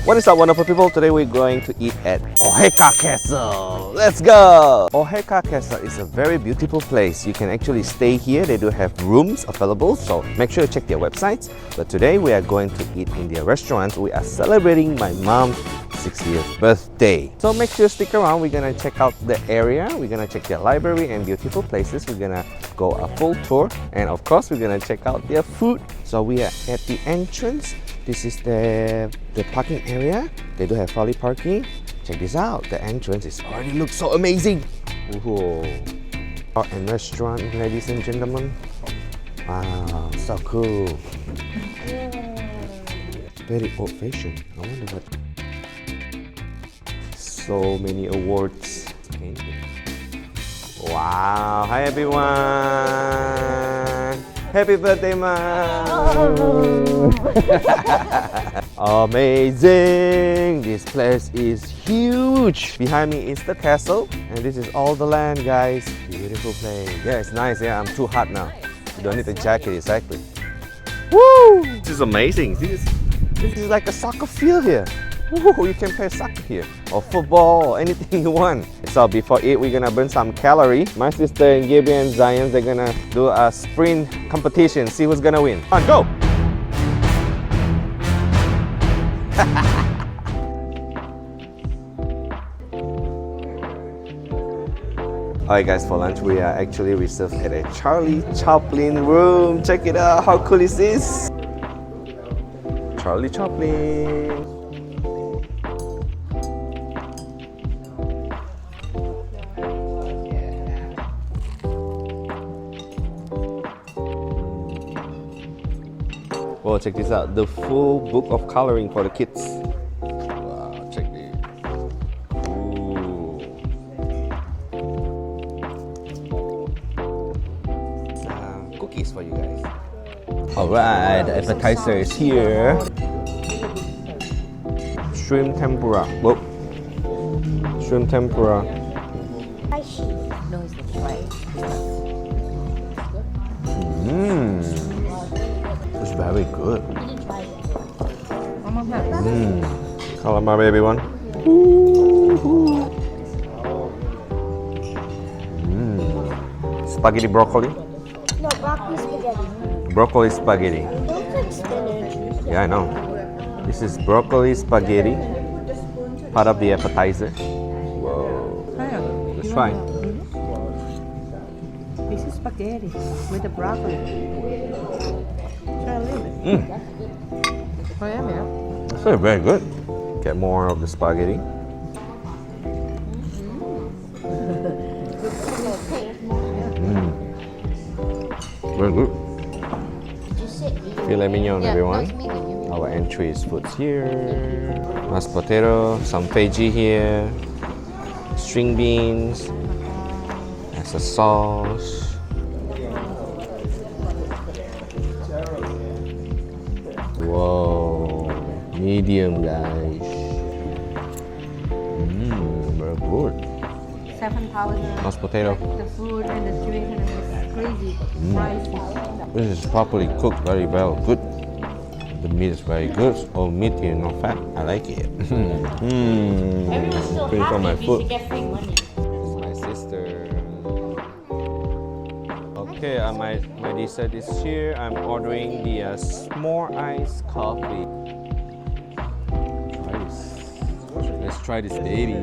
What is up, wonderful people? Today we're going to eat at Oheka Castle. Let's go! Oheka Castle is a very beautiful place. You can actually stay here. They do have rooms available, so make sure to check their websites. But today we are going to eat in their restaurant. We are celebrating my mom's 60th birthday. So make sure to stick around. We're gonna check out the area. We're gonna check their library and beautiful places. We're gonna go a full tour. And of course, we're gonna check out their food. So we are at the entrance. This is the parking area. They do have trolley parking. Check this out. The entrance is already looks so amazing. Whoa. Bar and restaurant, ladies and gentlemen. Wow, so cool. Very old-fashioned. I wonder what. So many awards. Wow. Hi everyone. Happy birthday, Mom! Amazing! This place is huge! Behind me is the castle, and this is all the land, guys. Beautiful place. Yeah, it's nice. Yeah, I'm too hot now. You don't need a jacket, exactly. Woo! This is amazing. This is like a soccer field here. Woo, you can play soccer here, or football, or anything you want. So before it, we're gonna burn some calories. My sister and Gabriel and Zion, they're gonna do a sprint competition. See who's gonna win. Come on, go! Alright guys, for lunch we are actually reserved at a Charlie Chaplin room. Check it out, how cool is this? Charlie Chaplin. Oh, check this out, the full book of coloring for the kids. Wow, check this. Ooh. Some cookies for you guys. Alright, the appetizer is here. Shrimp tempura. Whoa. Shrimp tempura. No, it's the fried. It's very good. Calamari, baby one. Spaghetti broccoli. No, broccoli spaghetti. Broccoli spaghetti. Looks like spinach. Yeah, I know. This is broccoli spaghetti, part of the appetizer. Whoa. Let's try. This is spaghetti with the broccoli. Try a little bit. Oh yeah, yeah. That's very good. Get more of the spaghetti. Very good. Filet mignon, everyone. Our entry is foods here. Mashed potato, some veggie here. String beans. As a sauce. Whoa, medium, guys. Very good. 7,000. Mashed potato. The food and the situation is crazy. Pricey. This is properly cooked very well. Good. The meat is very good. Oh, meat here, no fat. I like it. Everyone's still Put it on my happy foot. to get free money. This is my sister. Okay, my dessert is here. I'm ordering the s'more iced coffee. Try this. Let's try this, lady.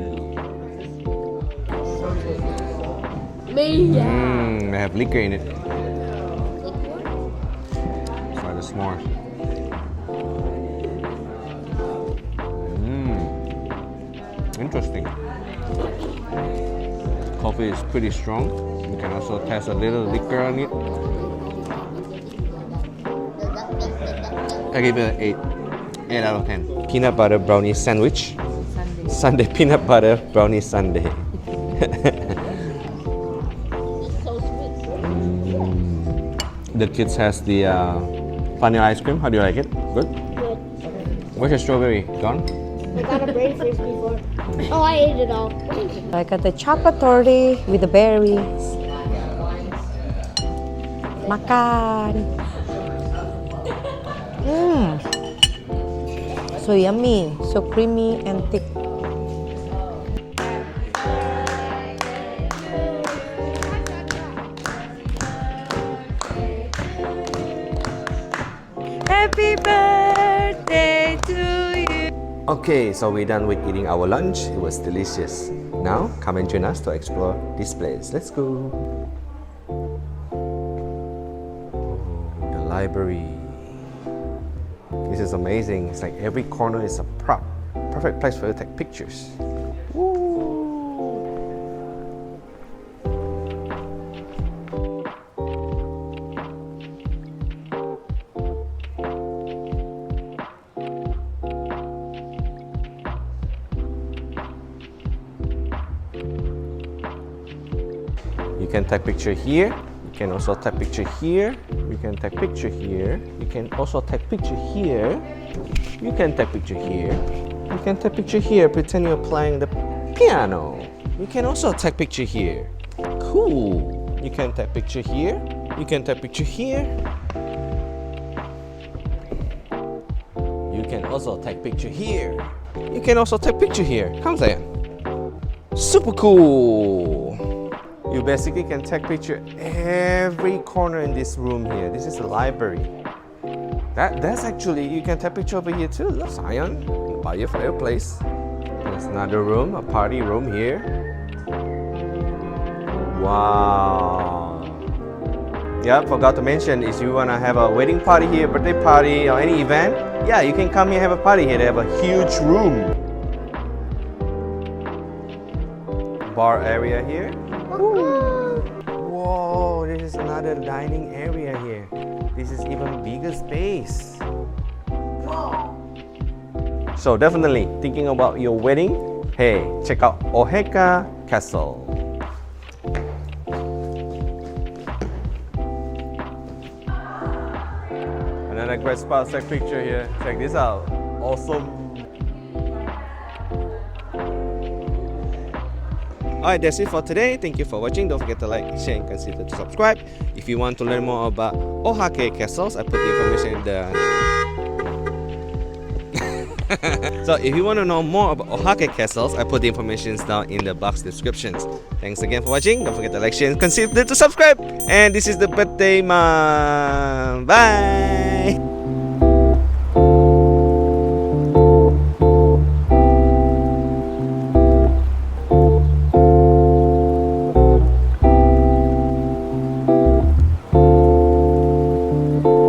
They have liquor in it. Try the s'more. Interesting. Coffee is pretty strong. You can also test a little liquor on it. I give it an 8. 8 out of 10. Peanut butter brownie sandwich. Sunday peanut butter brownie sundae. The kids has the vanilla ice cream. How do you like it? Good? Good. Where's your strawberry? Gone? I got a brain freeze before. Oh, I ate it all. I got the chocolate torty with the berries. Makan. So yummy, so creamy and thick. Happy birthday to you. Okay, so we're done with eating our lunch. It was delicious. Now, come and join us to explore this place. Let's go. Oh, the library. This is amazing. It's like every corner is a perfect place for you to take pictures. Woo. You can take picture here. You can also take picture here. You can take picture here. You can also take picture here. You can take picture here. You can take picture here. Pretend you're playing the piano. You can also take picture here. Cool. You can take picture here. You can take picture here. You can also take picture here. You can also take picture here. Come then. Super cool. You basically can take picture every corner in this room here. This is a library. That's actually, you can take picture over here too. Look, Zion, by your fireplace. There's another room, a party room here. Wow. Yeah, forgot to mention, if you wanna have a wedding party here, birthday party, or any event, yeah, you can come here and have a party here. They have a huge room. Bar area here. Whoa, this is another dining area here. This is even bigger space. So definitely thinking about your wedding, hey, check out Oheka Castle. Another great spot to take picture here. Check this out. Awesome. Alright, that's it for today. Thank you for watching. Don't forget to like, share, and consider to subscribe. If you want to learn more about Oheka castles, I put the information in the... So if you want to know more about Oheka castles, I put the information down in the box descriptions. Thanks again for watching. Don't forget to like, share, and consider to subscribe. And this is the birthday mom. Bye!